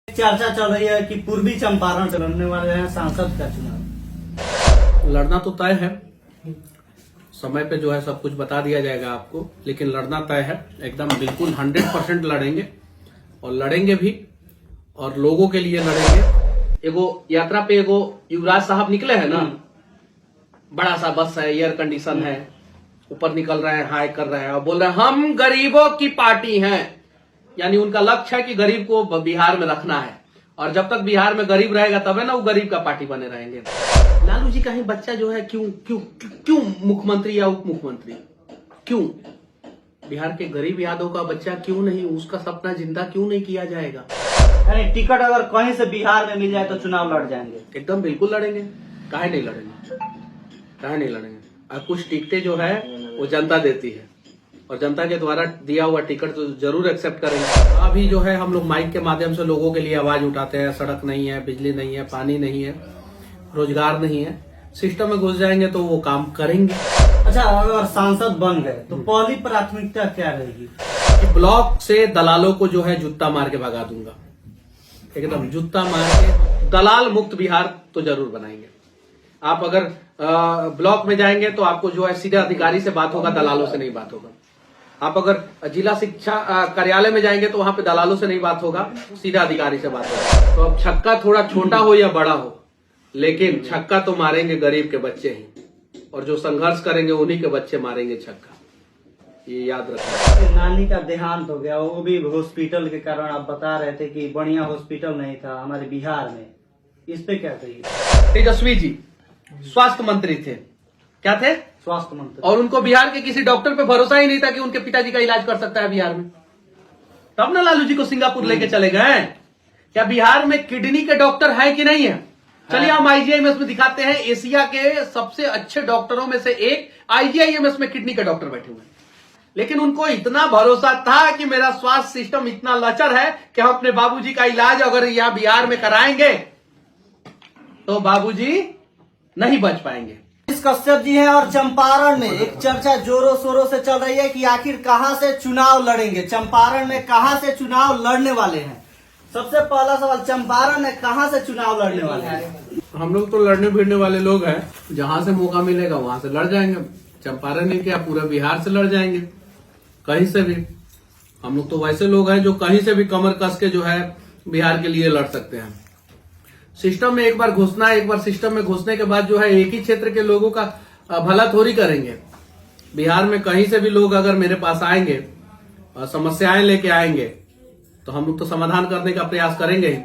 चर्चा चल रही है कि पूर्वी चंपारण से लड़ने वाले हैं सांसद का चुनाव। लड़ना तो तय है, समय पे जो है सब कुछ बता दिया जाएगा आपको, लेकिन लड़ना तय है एकदम बिल्कुल 100% लड़ेंगे और लड़ेंगे भी और लोगों के लिए लड़ेंगे। एगो यात्रा पे एगो युवराज साहब निकले हैं ना, बड़ा सा बस है, एयर कंडीशन है, ऊपर निकल रहे हैं, हाई कर रहे हैं और बोल रहे हैं हम गरीबों की पार्टी हैं। यानी उनका लक्ष्य है कि गरीब को बिहार में रखना है और जब तक बिहार में गरीब रहेगा तब है ना वो गरीब का पार्टी बने रहेंगे। लालू जी का ही बच्चा जो है क्यों क्यों क्यों मुख्यमंत्री या उप मुख्यमंत्री क्यों? बिहार के गरीब यादव का बच्चा क्यों नहीं, उसका सपना जिंदा क्यों नहीं किया जाएगा? यानी टिकट अगर कहीं से बिहार में मिल जाए तो चुनाव लड़ जाएंगे। एकदम बिल्कुल लड़ेंगे, काहे नहीं लड़ेंगे, काहे नहीं लड़ेंगे। और कुछ टिकटें जो है वो जनता देती है और जनता के द्वारा दिया हुआ टिकट तो जरूर एक्सेप्ट करेंगे। अभी जो है हम लोग माइक के माध्यम से लोगों के लिए आवाज उठाते हैं, सड़क नहीं है, बिजली नहीं है, पानी नहीं है, रोजगार नहीं है, सिस्टम में घुस जाएंगे तो वो काम करेंगे। अच्छा, अगर सांसद बन गए तो पहली प्राथमिकता क्या रहेगी? कि ब्लॉक से दलालों को जो है जूता मार के भगा दूंगा, एकदम जूता मार के दलाल मुक्त बिहार तो जरूर बनाएंगे। आप अगर ब्लॉक में जाएंगे तो आपको जो है सीधे अधिकारी से बात होगा, दलालों से नहीं बात होगा। आप अगर जिला शिक्षा कार्यालय में जाएंगे तो वहां पे दलालों से नहीं बात होगा, सीधा अधिकारी से बात होगा। तो अब छक्का थोड़ा छोटा हो या बड़ा हो, लेकिन छक्का तो मारेंगे गरीब के बच्चे ही, और जो संघर्ष करेंगे उन्हीं के बच्चे मारेंगे छक्का, ये याद रखना। नानी का देहांत हो गया, वो भी हॉस्पिटल के कारण। आप बता रहे थे कि बढ़िया हॉस्पिटल नहीं था हमारे बिहार में, इस पे क्या कहिए? तेजस्वी जी स्वास्थ्य मंत्री थे, क्या थे? स्वास्थ्य मंत्री। और उनको बिहार के किसी डॉक्टर पे भरोसा ही नहीं था कि उनके पिताजी का इलाज कर सकता है बिहार में। तब ना लालू जी को सिंगापुर लेके चले गए। क्या बिहार में किडनी के डॉक्टर है कि नहीं है? चलिए हम आईजीआईएमएस में दिखाते हैं, एशिया के सबसे अच्छे डॉक्टरों में से एक आईजीआईएमएस में किडनी के डॉक्टर बैठे हुए हैं। लेकिन उनको इतना भरोसा था कि मेरा स्वास्थ्य सिस्टम इतना लचर है कि हम अपने बाबूजी का इलाज अगर यहाँ बिहार में कराएंगे तो बाबूजी नहीं बच पाएंगे। कश्यप जी हैं और चंपारण में एक चर्चा जोरों शोरों से चल रही है कि आखिर कहां से चुनाव लड़ेंगे, चंपारण में कहां से चुनाव लड़ने वाले हैं। सबसे पहला सवाल, चंपारण में कहां से चुनाव लड़ने वाले हैं? हम लोग तो लड़ने भिड़ने वाले लोग हैं, जहां से मौका मिलेगा वहां से लड़ जाएंगे। चंपारण नहीं क्या, पूरा बिहार से लड़ जाएंगे, कहीं से भी। हम लोग तो वैसे लोग हैं जो कहीं से भी कमर कस के जो है बिहार के लिए लड़ सकते हैं। सिस्टम में एक बार घुसना है, एक बार सिस्टम में घुसने के बाद जो है एक ही क्षेत्र के लोगों का भला थोड़ी करेंगे। बिहार में कहीं से भी लोग अगर मेरे पास आएंगे, समस्याएं लेके आएंगे, तो हम लोग तो समाधान करने का प्रयास करेंगे ही।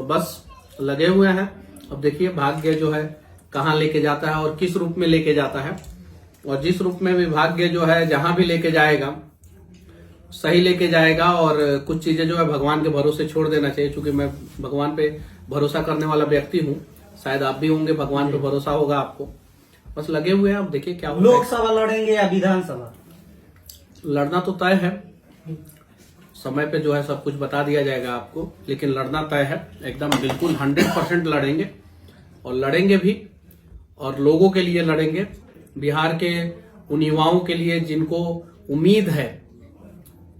बस लगे हुए हैं। अब देखिए भाग्य जो है कहाँ लेके जाता है और किस रूप में लेके जाता है, और जिस रूप में भी भाग्य जो है जहां भी लेके जाएगा सही लेके जाएगा। और कुछ चीजें जो है भगवान के भरोसे छोड़ देना चाहिए, क्योंकि मैं भगवान पे भरोसा करने वाला व्यक्ति हूँ, शायद आप भी होंगे, भगवान पे भरोसा होगा आपको। बस लगे हुए हैं, अब देखिए क्या होता है। लोकसभा लड़ेंगे या विधानसभा? लड़ना तो तय है, समय पे जो है सब कुछ बता दिया जाएगा आपको, लेकिन लड़ना तय है एकदम बिल्कुल 100% लड़ेंगे और लड़ेंगे भी और लोगों के लिए लड़ेंगे। बिहार के उन युवाओं के लिए जिनको उम्मीद है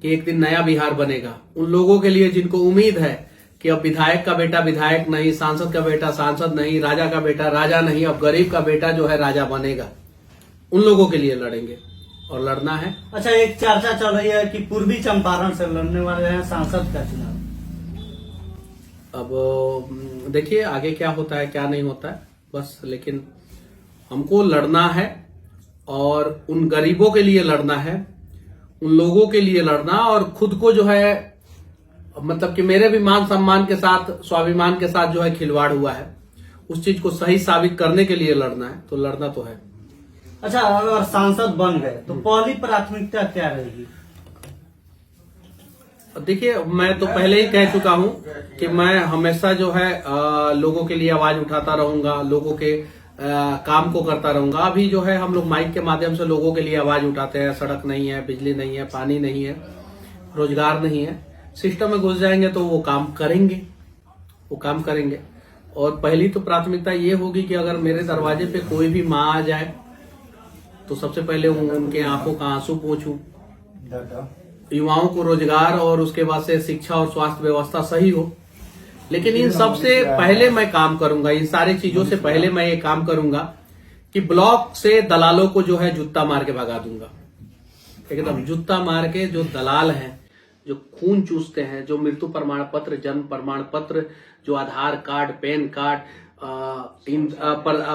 कि एक दिन नया बिहार बनेगा, उन लोगों के लिए जिनको उम्मीद है कि अब विधायक का बेटा विधायक नहीं, सांसद का बेटा सांसद नहीं, राजा का बेटा राजा नहीं, अब गरीब का बेटा जो है राजा बनेगा, उन लोगों के लिए लड़ेंगे और लड़ना है। अच्छा, एक चर्चा चल रही है कि पूर्वी चंपारण से लड़ने वाले हैं सांसद का चुनाव। अब देखिए आगे क्या होता है क्या नहीं होता है, बस लेकिन हमको लड़ना है और उन गरीबों के लिए लड़ना है, उन लोगों के लिए लड़ना, और खुद को जो है मतलब कि मेरे भी मान सम्मान के साथ, स्वाभिमान के साथ जो है खिलवाड़ हुआ है, उस चीज को सही साबित करने के लिए लड़ना है, तो लड़ना तो है। अच्छा, अगर सांसद बन गए तो पहली प्राथमिकता क्या रहेगी? देखिए मैं तो पहले ही कह चुका हूं कि मैं हमेशा जो है लोगों के लिए आवाज उठाता रहूंगा, लोगों के काम को करता रहूंगा। अभी जो है हम लोग माइक के माध्यम से लोगों के लिए आवाज उठाते हैं, सड़क नहीं है, बिजली नहीं है, पानी नहीं है, रोजगार नहीं है, सिस्टम में घुस जाएंगे तो वो काम करेंगे, वो काम करेंगे। और पहली तो प्राथमिकता ये होगी कि अगर मेरे दरवाजे पे कोई भी माँ आ जाए तो सबसे पहले उनके आंखों का आंसू पोंछूं, युवाओं को रोजगार और उसके बाद से शिक्षा और स्वास्थ्य व्यवस्था सही हो, लेकिन इन सबसे पहले मैं काम करूंगा, इन सारी चीजों से पहले मैं ये काम करूंगा कि ब्लॉक से दलालों को जो है जूता मार के भगा दूंगा। एकदम जूता मार के, जो दलाल हैं, जो खून चूसते हैं, जो मृत्यु प्रमाण पत्र, जन्म प्रमाण पत्र, जो आधार कार्ड, पैन कार्ड,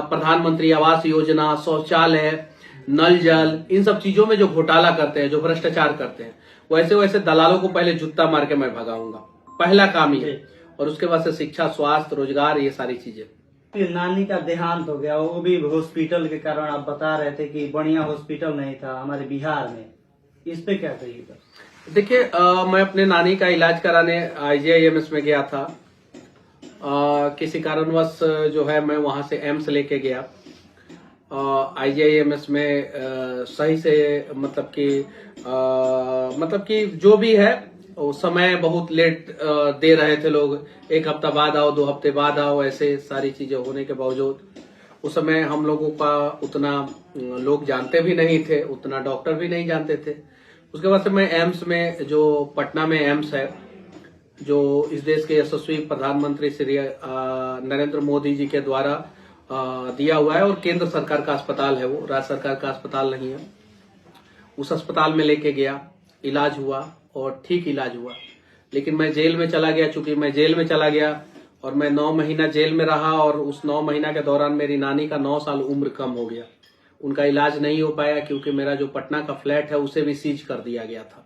प्रधानमंत्री आवास योजना, शौचालय, नल जल, इन सब चीजों में जो घोटाला करते हैं, जो भ्रष्टाचार करते हैं, वैसे वैसे दलालों को पहले जूता मार के मैं भगाऊंगा। पहला काम ही है। और उसके बाद से शिक्षा, स्वास्थ्य, रोजगार, ये सारी चीजें। नानी का देहांत हो गया, वो भी हॉस्पिटल के कारण। आप बता रहे थे कि बढ़िया हॉस्पिटल नहीं था हमारे बिहार में, इस पे क्या कहिएगा? देखिए, मैं अपने नानी का इलाज कराने IJIMS में गया था। किसी कारणवश जो है मैं वहां से एम्स लेके गया। IJIMS में सही से मतलब कि जो भी है उस समय बहुत लेट दे रहे थे लोग। 1 हफ्ता बाद आओ, 2 हफ्ते बाद आओ, ऐसे सारी चीजें होने के बावजूद उस समय हम लोगों का उतना लोग जानते भी नहीं थे, उतना डॉक्टर भी नहीं जानते थे। उसके बाद से मैं एम्स में, जो पटना में एम्स है, जो इस देश के यशस्वी प्रधानमंत्री श्री नरेंद्र मोदी जी के द्वारा दिया हुआ है, और केंद्र सरकार का अस्पताल है, वो राज्य सरकार का अस्पताल नहीं है। उस अस्पताल में लेके गया, इलाज हुआ और ठीक इलाज हुआ। लेकिन मैं जेल में चला गया। चूंकि मैं जेल में चला गया और मैं 9 महीना जेल में रहा, और उस 9 महीना के दौरान मेरी नानी का 9 साल उम्र कम हो गया। उनका इलाज नहीं हो पाया क्योंकि मेरा जो पटना का फ्लैट है उसे भी सीज कर दिया गया था,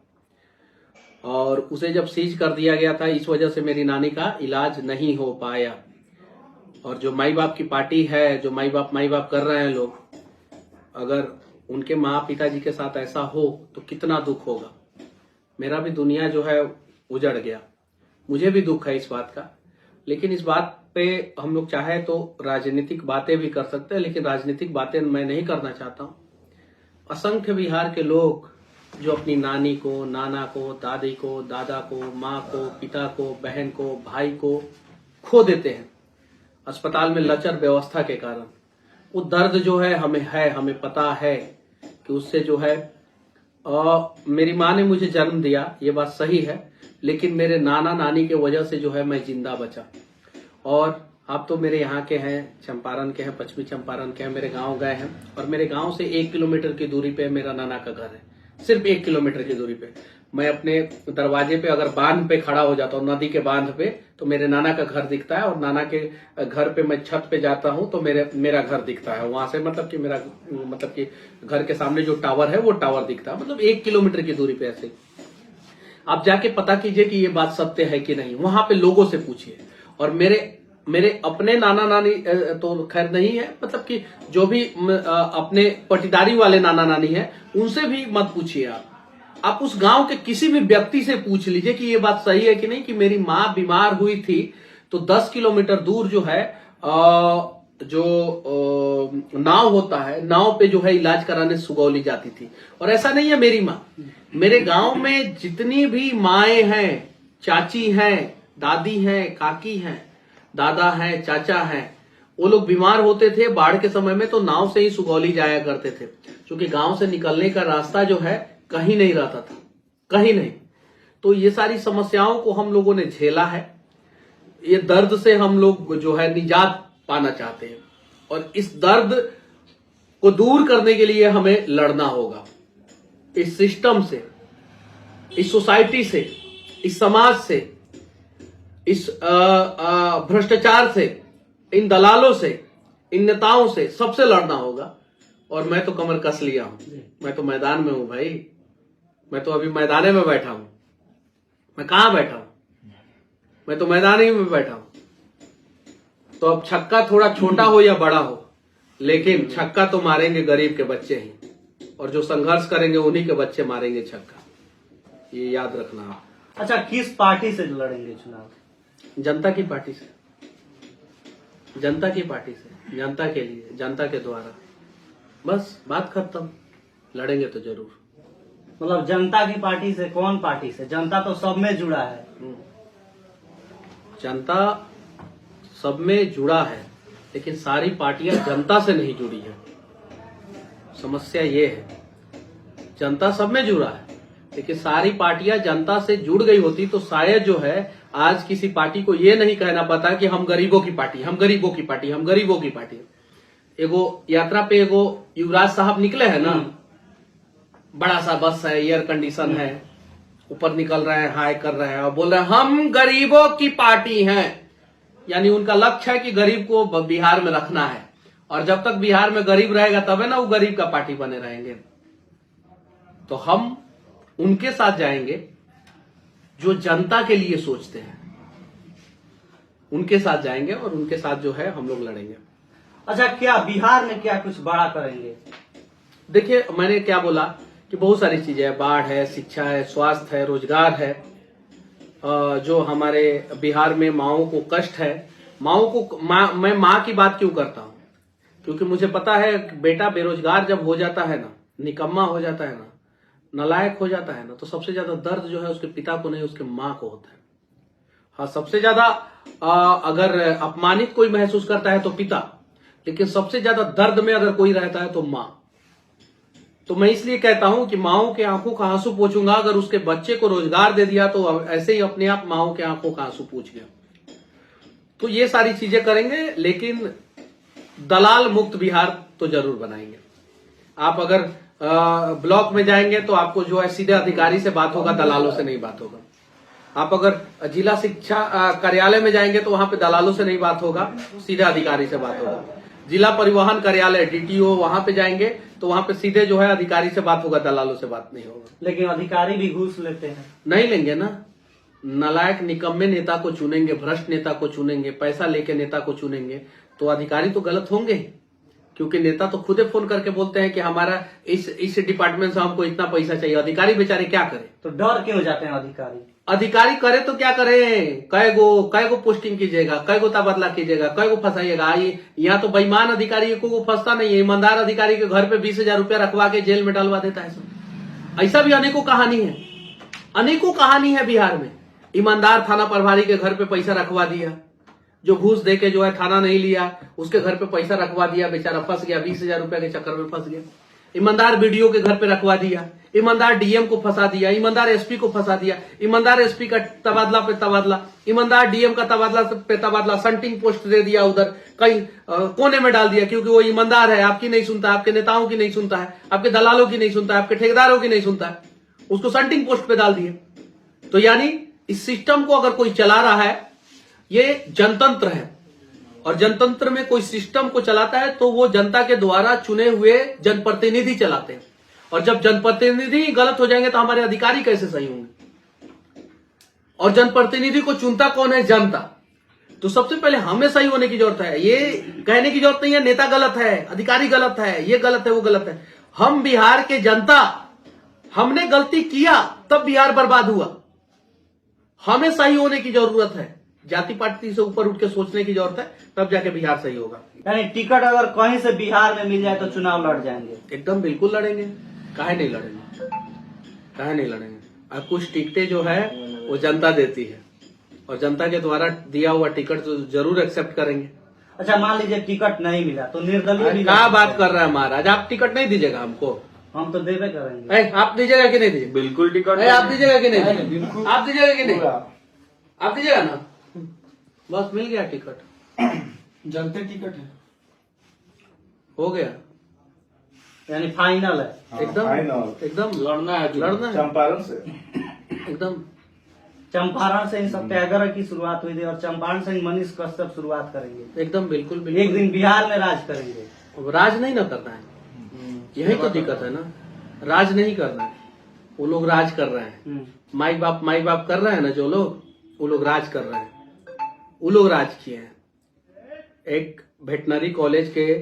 और उसे जब सीज कर दिया गया था, इस वजह से मेरी नानी का इलाज नहीं हो पाया। और जो माई बाप की पार्टी है, जो माई बाप कर रहे हैं लोग, अगर उनके माँ पिताजी के साथ ऐसा हो तो कितना दुख होगा। मेरा भी दुनिया जो है उजड़ गया, मुझे भी दुख है इस बात का। लेकिन इस बात पे हम लोग चाहे तो राजनीतिक बातें भी कर सकते हैं, लेकिन राजनीतिक बातें मैं नहीं करना चाहता हूँ। असंख्य बिहार के लोग जो अपनी नानी को, नाना को, दादी को, दादा को, माँ को, पिता को, बहन को, भाई को खो देते हैं अस्पताल में लचर व्यवस्था के कारण। वो दर्द जो है हमें पता है कि उससे जो है मेरी माँ ने मुझे जन्म दिया, ये बात सही है, लेकिन मेरे नाना नानी के वजह से जो है मैं जिंदा बचा। और आप तो मेरे यहाँ के हैं, चंपारण के हैं, पश्चिमी चंपारण के हैं, मेरे गांव गए हैं, और मेरे गांव से 1 किलोमीटर की दूरी पे मेरा नाना का घर है, सिर्फ 1 किलोमीटर की दूरी पे। मैं अपने दरवाजे पे अगर बांध पे खड़ा हो जाता हूँ, नदी के बांध पे, तो मेरे नाना का घर दिखता है, और नाना के घर पे मैं छत पे जाता हूँ तो मेरा घर दिखता है वहां से। मतलब कि घर के सामने जो टावर है वो टावर दिखता है, मतलब 1 किलोमीटर की दूरी पे। ऐसे आप जाके पता कीजिए कि ये बात सत्य है कि नहीं, वहां पे लोगों से पूछिए। और मेरे अपने नाना नानी तो खैर नहीं है, मतलब कि जो भी अपने पटीदारी वाले नाना नानी है उनसे भी मत पूछिए। आप उस गांव के किसी भी व्यक्ति से पूछ लीजिए कि ये बात सही है कि नहीं, कि मेरी माँ बीमार हुई थी तो 10 किलोमीटर दूर जो है नाव होता है, नाव पे जो है इलाज कराने सुगौली जाती थी। और ऐसा नहीं है मेरी माँ, मेरे गांव में जितनी भी माएं हैं, चाची हैं, दादी हैं, काकी हैं, दादा हैं, चाचा हैं, वो लोग बीमार होते थे बाढ़ के समय में तो नाव से ही सुगौली जाया करते थे, क्योंकि गांव से निकलने का रास्ता जो है कहीं नहीं रहता था, कहीं नहीं। तो ये सारी समस्याओं को हम लोगों ने झेला है। ये दर्द से हम लोग जो है निजात पाना चाहते हैं, और इस दर्द को दूर करने के लिए हमें लड़ना होगा। इस सिस्टम से, इस सोसाइटी से, इस समाज से, इस भ्रष्टाचार से, इन दलालों से, इन नेताओं से, सबसे लड़ना होगा। और मैं तो कमर कस लिया हूं, मैं तो मैदान में हूं भाई, मैं तो अभी मैदाने में बैठा हूं। मैं कहां बैठा हूं, मैं तो मैदान ही में बैठा हूं। तो अब छक्का थोड़ा छोटा हो या बड़ा हो, लेकिन छक्का तो मारेंगे गरीब के बच्चे ही, और जो संघर्ष करेंगे उन्हीं के बच्चे मारेंगे छक्का, ये याद रखना। अच्छा, किस पार्टी से लड़ेंगे चुनाव? जनता की पार्टी से, जनता की पार्टी से, जनता के लिए, जनता के द्वारा, बस बात खत्म। लड़ेंगे तो जरूर। मतलब जनता की पार्टी से? कौन पार्टी से? जनता तो सब में जुड़ा है। जनता सब में जुड़ा है, लेकिन सारी पार्टियां जनता से नहीं जुड़ी है। समस्या ये है, जनता सब में जुड़ा है, लेकिन सारी पार्टियां जनता से जुड़ गई होती तो शायद जो है आज किसी पार्टी को ये नहीं कहना पता कि हम गरीबों की पार्टी, हम गरीबों की पार्टी, हम गरीबों की पार्टी। एगो यात्रा पे एगो युवराज साहब निकले हैं ना, बड़ा सा बस है, एयर कंडीशन है, ऊपर निकल रहे हैं, हाई कर रहे हैं और बोल रहे हैं हम गरीबों की पार्टी हैं। यानी उनका लक्ष्य है कि गरीब को बिहार में रखना है, और जब तक बिहार में गरीब रहेगा तबे ना वो गरीब का पार्टी बने रहेंगे। तो हम उनके साथ जाएंगे जो जनता के लिए सोचते हैं, उनके साथ जाएंगे और उनके साथ जो है हम लोग लड़ेंगे। अच्छा, क्या बिहार में क्या कुछ बड़ा करेंगे? देखिए, मैंने क्या बोला कि बहुत सारी चीजें है, बाढ़ है, शिक्षा है, स्वास्थ्य है, रोजगार है। जो हमारे बिहार में माओं को कष्ट है, माओं को मैं माँ की बात क्यों करता हूँ, क्योंकि मुझे पता है बेटा बेरोजगार जब हो जाता है ना, निकम्मा हो जाता है ना, नालायक हो जाता है ना, तो सबसे ज्यादा दर्द जो है उसके पिता को नहीं, उसके माँ को होता है। हाँ, सबसे ज्यादा अगर अपमानित कोई महसूस करता है तो पिता, लेकिन सबसे ज्यादा दर्द में अगर कोई रहता है तो माँ। तो मैं इसलिए कहता हूं कि माओं के आंखों का आंसू पोंछूंगा। अगर उसके बच्चे को रोजगार दे दिया तो ऐसे ही अपने आप माओं के आंखों का आंसू पोंछ गया। तो ये सारी चीजें करेंगे, लेकिन दलाल मुक्त बिहार तो जरूर बनाएंगे। आप अगर ब्लॉक में जाएंगे तो आपको जो है सीधे अधिकारी से बात होगा, दलालों से नहीं बात होगा। आप अगर जिला शिक्षा कार्यालय में जाएंगे तो वहां पे दलालों से नहीं बात होगा, सीधे अधिकारी से बात होगा। जिला परिवहन कार्यालय DTO वहां पे जाएंगे तो वहां पे सीधे जो है अधिकारी से बात होगा, दलालों से बात नहीं होगा। लेकिन अधिकारी भी घूस लेते हैं। नहीं लेंगे ना, नालायक निकम्मे नेता को चुनेंगे, भ्रष्ट नेता को चुनेंगे, पैसा लेके नेता को चुनेंगे, तो अधिकारी तो गलत होंगे। क्योंकि नेता तो खुदे फोन करके बोलते हैं कि हमारा इस डिपार्टमेंट से हमको इतना पैसा चाहिए। अधिकारी बेचारे क्या करें? तो डर क्यों जाते हैं अधिकारी? अधिकारी करे तो क्या करें? कै गो पोस्टिंग कीजिएगा, कै गो तबादला कीजिएगा, कै गो फंसाइएगा? यहाँ तो बेईमान अधिकारी को फंसता नहीं है, ईमानदार अधिकारी के घर पे 20,000 रुपया रखवा के जेल में डालवा देता है सब। ऐसा भी अनेकों कहानी है, अनेकों कहानी है बिहार में। ईमानदार थाना प्रभारी के घर पे पैसा रखवा दिया, जो घूस दे के जो है थाना नहीं लिया, उसके घर पे पैसा रखवा दिया, बेचारा फंस गया, 20,000 रुपया के चक्कर में फंस गया। ईमानदार BDO के घर पे रखवा दिया, ईमानदार DM को फंसा दिया, ईमानदार SP को फंसा दिया, ईमानदार SP का तबादला पे तबादला, ईमानदार DM का तबादला पे तबादला, संटिंग पोस्ट दे दिया, उधर कहीं कोने में डाल दिया, क्योंकि वो ईमानदार है, आपकी नहीं सुनता, आपके नेताओं की नहीं सुनता है, आपके दलालों की नहीं सुनता है, आपके ठेकेदारों की नहीं सुनता है, उसको संटिंग पोस्ट पे डाल दिए। तो यानी इस सिस्टम को अगर कोई चला रहा है, ये जनतंत्र है, और जनतंत्र में कोई सिस्टम को चलाता है तो वो जनता के द्वारा चुने हुए जनप्रतिनिधि चलाते हैं। और जब जनप्रतिनिधि गलत हो जाएंगे तो हमारे अधिकारी कैसे सही होंगे? और जनप्रतिनिधि को चुनता कौन है? जनता। तो सबसे पहले हमें सही होने की जरूरत है। ये कहने की जरूरत नहीं है नेता गलत है, अधिकारी गलत है, ये गलत है, वो गलत है। हम बिहार के जनता, हमने गलती किया तब बिहार बर्बाद हुआ। हमें सही होने की जरूरत है, जाति पार्टी से ऊपर उठ के सोचने की जरूरत है, तब जाके बिहार सही होगा। यानी टिकट अगर कहीं से बिहार में मिल जाए तो चुनाव लड़ जाएंगे? एकदम बिल्कुल लड़ेंगे, काहे नहीं लड़ेंगे, काहे नहीं लड़ेंगे। और कुछ टिकटें जो है वो जनता देती है, और जनता के द्वारा दिया हुआ टिकट तो जरूर एक्सेप्ट करेंगे। अच्छा, मान लीजिए टिकट नहीं मिला तो निर्दलीय भी क्या बात कर रहे हैं महाराज? आप टिकट नहीं दीजिएगा हमको? हम तो देवे करेंगे। आप दीजिएगा कि नहीं दीजिएगा? बिल्कुल टिकट आप दीजिएगा कि नहीं? बिल्कुल। आप दीजिएगा कि नहीं? आप दीजिएगा ना? बस मिल गया टिकट, जनता टिकट है, हो गया, यानी फाइनल है एकदम फाइनल। एकदम लड़ना है, लड़ना है चंपारण से एकदम। चंपारण से इन सत्याग्रह की शुरुआत हुई थी और चंपारण से मनीष कश्यप शुरुआत करेंगे। एकदम बिल्कुल एक बिल्कुल। दिन बिहार में राज करेंगे। अब राज नहीं ना करना है, यही तो दिक्कत है ना, राज नहीं करना है, वो लोग राज कर रहे हैं। माई बाप कर रहे हैं ना जो लोग, वो लोग राज कर रहे हैं, वो लोग राज किए हैं। एक वेटनरी कॉलेज के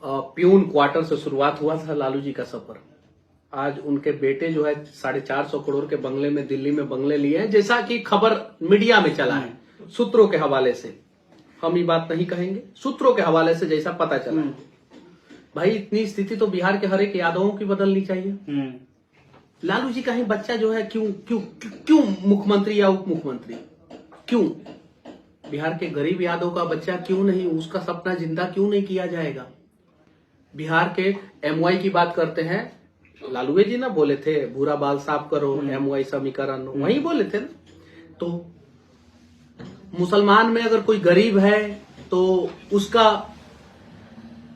प्यून क्वार्टर से शुरुआत हुआ था लालू जी का सफर। आज उनके बेटे जो है 450 करोड़ के बंगले में, दिल्ली में बंगले लिए हैं, जैसा कि खबर मीडिया में चला है, सूत्रों के हवाले से। हम ये बात नहीं कहेंगे, सूत्रों के हवाले से जैसा पता चला है। भाई इतनी स्थिति तो बिहार के हर एक यादवों की बदलनी चाहिए। लालू जी का ही बच्चा जो है क्यों क्यों क्यों मुख्यमंत्री या उप मुख्यमंत्री क्यों? बिहार के गरीब यादव का बच्चा क्यों नहीं, उसका सपना जिंदा क्यों नहीं किया जाएगा? बिहार के MY की बात करते हैं, लालू जी ना बोले थे भूरा बाल साफ करो, MY समीकरण वही बोले थे ना। तो मुसलमान में अगर कोई गरीब है तो उसका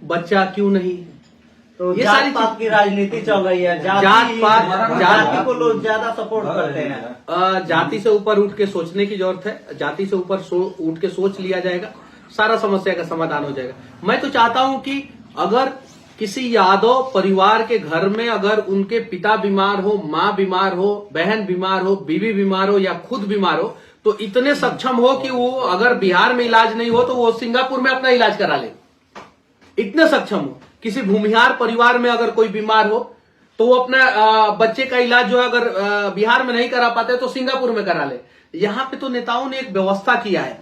बच्चा क्यों नहीं? तो ये जात सारी पात की राजनीति चल रही है, जाति को लोग ज्यादा सपोर्ट करते हैं। जाति से ऊपर उठ के सोचने की जरूरत है। जाति से ऊपर उठ के सोच लिया जाएगा, सारा समस्या का समाधान हो जाएगा। मैं तो चाहता हूं कि अगर किसी यादव परिवार के घर में अगर उनके पिता बीमार हो, माँ बीमार हो, बहन बीमार हो, बीवी बीमार हो या खुद बीमार हो, तो इतने सक्षम हो कि वो अगर बिहार में इलाज नहीं हो तो वो सिंगापुर में अपना इलाज करा ले, इतने सक्षम हो। किसी भूमिहार परिवार में अगर कोई बीमार हो तो वो अपना बच्चे का इलाज जो है अगर बिहार में नहीं करा पाते तो सिंगापुर में करा ले। यहाँ पे तो नेताओं ने एक व्यवस्था किया है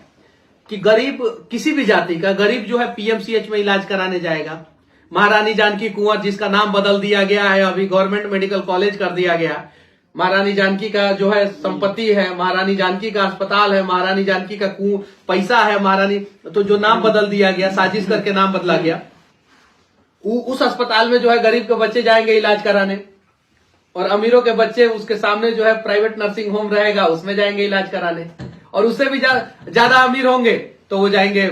कि गरीब, किसी भी जाति का गरीब जो है पीएमसीएच में इलाज कराने जाएगा। महारानी जानकी कुंवर, जिसका नाम बदल दिया गया है, अभी गवर्नमेंट मेडिकल कॉलेज कर दिया गया। महारानी जानकी का जो है संपत्ति है, महारानी जानकी का अस्पताल है, महारानी जानकी का पैसा है, महारानी, तो जो नाम बदल दिया गया, साजिश करके नाम बदला गया। उस अस्पताल में जो है गरीब के बच्चे जाएंगे इलाज कराने, और अमीरों के बच्चे उसके सामने जो है प्राइवेट नर्सिंग होम रहेगा, उसमें जाएंगे इलाज कराने। और उससे भी ज्यादा अमीर होंगे तो वो जाएंगे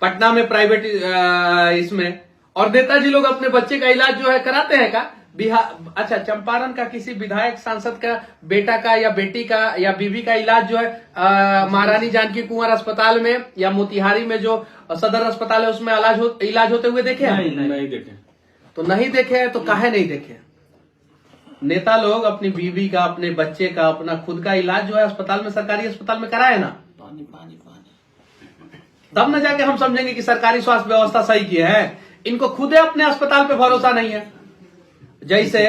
पटना में प्राइवेट इसमें। और नेताजी लोग अपने बच्चे का इलाज जो है कराते हैं का बिहार। अच्छा, चंपारण का किसी विधायक सांसद का बेटा का या बेटी का या बीवी का इलाज जो है महारानी जानकी कुंवर अस्पताल में या मोतिहारी में जो सदर अस्पताल है उसमें इलाज होते हुए देखे हैं? नहीं देखे। तो नहीं देखे हैं तो काहे नहीं देखे? नेता लोग अपनी बीवी का, अपने बच्चे का, अपना खुद का इलाज जो है अस्पताल में, सरकारी अस्पताल में कराए ना, पानी पानी पानी, तब न जाके हम समझेंगे कि सरकारी स्वास्थ्य व्यवस्था सही की है। इनको खुद अपने अस्पताल पे भरोसा नहीं है। जैसे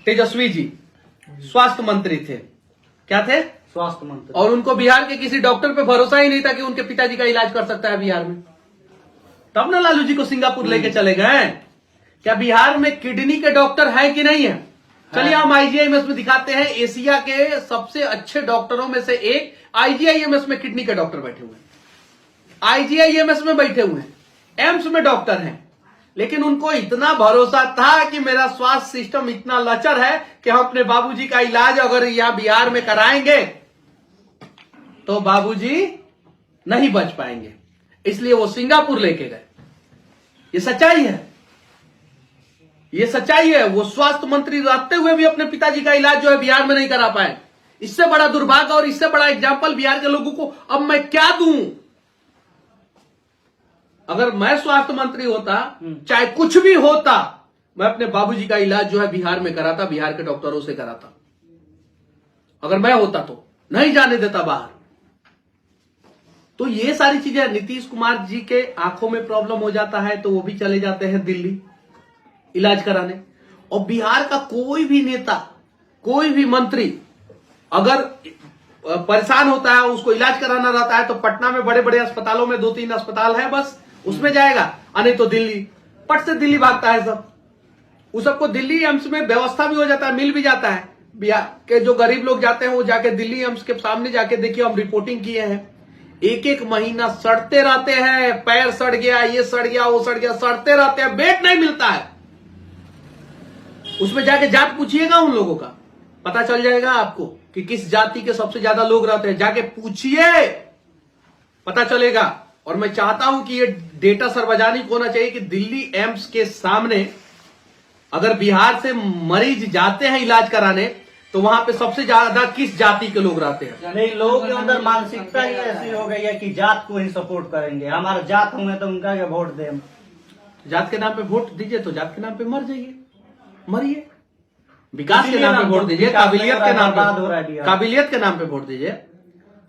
तेजस्वी जी स्वास्थ्य मंत्री थे, क्या थे? स्वास्थ्य मंत्री। और उनको बिहार के किसी डॉक्टर पे भरोसा ही नहीं था कि उनके पिताजी का इलाज कर सकता है बिहार में। तब ना लालू जी को सिंगापुर लेके चले गए। क्या बिहार में किडनी के डॉक्टर है कि नहीं है? चलिए हम आईजीआईएमएस में दिखाते हैं। एशिया के सबसे अच्छे डॉक्टरों में से एक आईजीआईएमएस में किडनी के डॉक्टर बैठे हुए हैं, आईजीआईएमएस में बैठे हुए हैं, एम्स में डॉक्टर हैं। लेकिन उनको इतना भरोसा था कि मेरा स्वास्थ्य सिस्टम इतना लचर है कि हम अपने बाबूजी का इलाज अगर यहां बिहार में कराएंगे तो बाबूजी नहीं बच पाएंगे, इसलिए वो सिंगापुर लेके गए। ये सच्चाई है, ये सच्चाई है। वो स्वास्थ्य मंत्री रहते हुए भी अपने पिताजी का इलाज जो है बिहार में नहीं करा पाए। इससे बड़ा दुर्भाग्य और इससे बड़ा एग्जाम्पल बिहार के लोगों को अब मैं क्या दूं? अगर मैं स्वास्थ्य मंत्री होता, चाहे कुछ भी होता, मैं अपने बाबूजी का इलाज जो है बिहार में कराता, बिहार के डॉक्टरों से कराता। अगर मैं होता तो नहीं जाने देता बाहर। तो ये सारी चीजें, नीतीश कुमार जी के आंखों में प्रॉब्लम हो जाता है तो वो भी चले जाते हैं दिल्ली इलाज कराने। और बिहार का कोई भी नेता, कोई भी मंत्री अगर परेशान होता है, उसको इलाज कराना रहता है तो पटना में बड़े बड़े अस्पतालों में 2-3 अस्पताल है बस, उसमें जाएगा। नहीं तो दिल्ली, पट से दिल्ली भागता है सब। उस सबको दिल्ली एम्स में व्यवस्था भी हो जाता है, मिल भी जाता है। बिहार के जो गरीब लोग जाते हैं वो जाके दिल्ली एम्स के सामने जाके देखिए, हम रिपोर्टिंग किए हैं, 1-1 महीना सड़ते रहते हैं। पैर सड़ गया, ये सड़ गया, वो सड़ गया, सड़ते रहते हैं, बेड नहीं मिलता है। उसमें जाके जात पूछिएगा उन लोगों का, पता चल जाएगा आपको कि किस जाति के सबसे ज्यादा लोग रहते हैं। जाके पूछिए, पता चलेगा। और मैं चाहता हूं कि ये डेटा सार्वजनिक होना चाहिए कि दिल्ली एम्स के सामने अगर बिहार से मरीज जाते हैं इलाज कराने तो वहां पे सबसे ज्यादा किस जाति के लोग रहते हैं। नहीं, लोगों के अंदर मानसिकता ही ऐसी हो गई है कि जात को ही सपोर्ट करेंगे। हमारा जात होंगे तो उनका क्या वोट दें। जात के नाम पे वोट दीजिए तो जात के नाम पे मर जाइए, मरिए। विकास के नाम पे वोट दीजिए, काबिलियत के नाम पे, काबिलियत के नाम पे वोट दीजिए,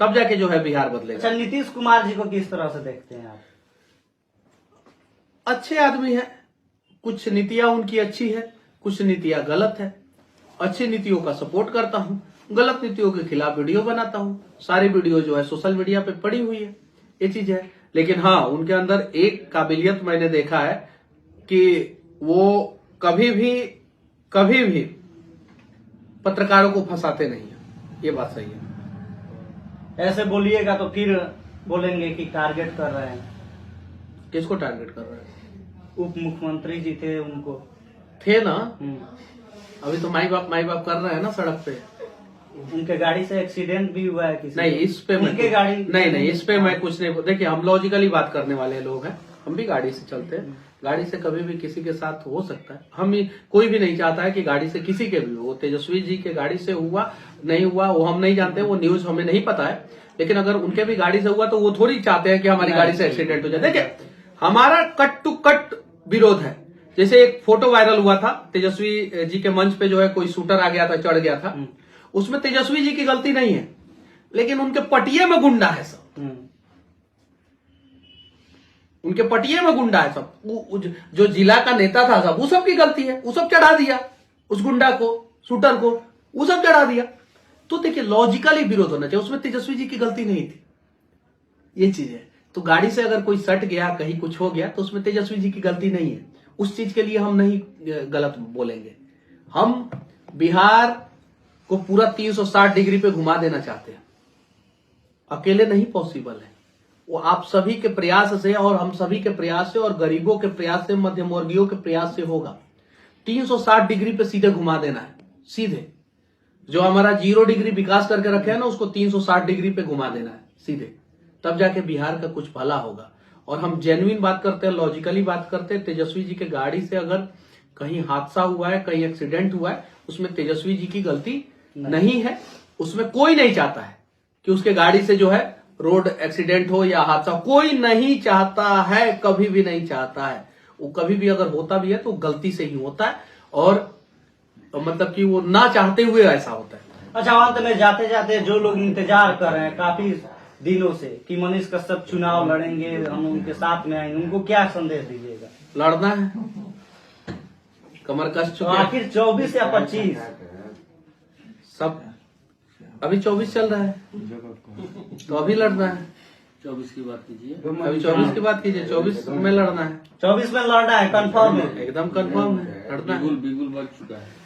तब जाके जो है बिहार बदलेगा। अच्छा, नीतीश कुमार जी को किस तरह से देखते हैं आप? अच्छे आदमी है, कुछ नीतियां उनकी अच्छी है, कुछ नीतियां गलत है। अच्छी नीतियों का सपोर्ट करता हूं, गलत नीतियों के खिलाफ वीडियो बनाता हूं। सारी वीडियो जो है सोशल मीडिया पे पड़ी हुई है, ये चीज है। लेकिन हाँ, उनके अंदर एक काबिलियत मैंने देखा है कि वो कभी भी पत्रकारों को फंसाते नहीं है। ये बात सही है। ऐसे बोलिएगा तो फिर बोलेंगे कि टारगेट कर रहे हैं। किसको टारगेट कर रहे हैं? उप मुख्यमंत्री जी थे, उनको थे ना। अभी तो माई बाप कर रहे हैं ना सड़क पे। उनके गाड़ी से एक्सीडेंट भी हुआ है किसी नहीं, इस पे उनके गाड़ी नहीं, इस पे मैं कुछ नहीं। देखिए, हम लॉजिकली बात करने वाले लोग हैं, हम भी गाड़ी से चलते हैं, गाड़ी से कभी भी किसी के साथ हो सकता है। कोई भी नहीं चाहता है कि गाड़ी से किसी के भी हो। तेजस्वी जी के गाड़ी से हुआ नहीं हुआ वो हम नहीं जानते, वो न्यूज हमें नहीं पता है, लेकिन अगर उनके भी गाड़ी से हुआ तो वो थोड़ी चाहते हैं कि हमारी गाड़ी से एक्सीडेंट हो जाए। देखिए, हमारा कट टू कट विरोध है। जैसे एक फोटो वायरल हुआ था, तेजस्वी जी के मंच पे जो है कोई शूटर आ गया था, चढ़ गया था, उसमें तेजस्वी जी की गलती नहीं है, लेकिन उनके पटिये में गुंडा है सब, उनके पटिये में गुंडा है सब। जो जिला का नेता था सब, वो सब की गलती है, वो सब चढ़ा दिया उस गुंडा को, शूटर को, वो सब चढ़ा दिया। तो देखिए, लॉजिकली विरोध होना चाहिए, उसमें तेजस्वी जी की गलती नहीं थी, ये चीज है। तो गाड़ी से अगर कोई सट गया, कहीं कुछ हो गया, तो उसमें तेजस्वी जी की गलती नहीं है। उस चीज के लिए हम नहीं गलत बोलेंगे। हम बिहार को पूरा 360 डिग्री पे घुमा देना चाहते हैं, अकेले नहीं पॉसिबल है, वो आप सभी के प्रयास से और हम सभी के प्रयास से और गरीबों के प्रयास से, मध्यमवर्गीयों के प्रयास से होगा। 360 डिग्री पे सीधे घुमा देना है, सीधे। जो हमारा 0 डिग्री विकास करके रखे है ना, उसको 360 डिग्री पे घुमा देना है सीधे, तब जाके बिहार का कुछ भला होगा। और हम जेन्युइन बात करते हैं, लॉजिकली बात करते हैं। तेजस्वी जी के गाड़ी से अगर कहीं हादसा हुआ है, कहीं एक्सीडेंट हुआ है, उसमें तेजस्वी जी की गलती नहीं है। उसमें कोई नहीं चाहता है कि उसके गाड़ी से जो है रोड एक्सीडेंट हो या हादसा, कोई नहीं चाहता है, कभी भी नहीं चाहता है। वो कभी भी अगर होता भी है तो गलती से ही होता है, और मतलब कि वो ना चाहते हुए ऐसा होता है। अच्छा, अंत में जाते जाते जो लोग इंतजार कर रहे हैं काफी दिनों से कि मनीष कश्यप चुनाव लड़ेंगे, हम उनके साथ में आएंगे, उनको क्या संदेश दीजिएगा? लड़ना है, कमर कस तो चुके हैं। आखिर 24 या 25 सब अभी 24 चल रहा है, तो अभी लड़ना है। 24 की बात कीजिए। अभी 24 की बात कीजिए, 24 में लड़ना है, 24 में लड़ना है, कंफर्म है? एकदम कंफर्म है, लड़ना है। बिगुल बज चुका है।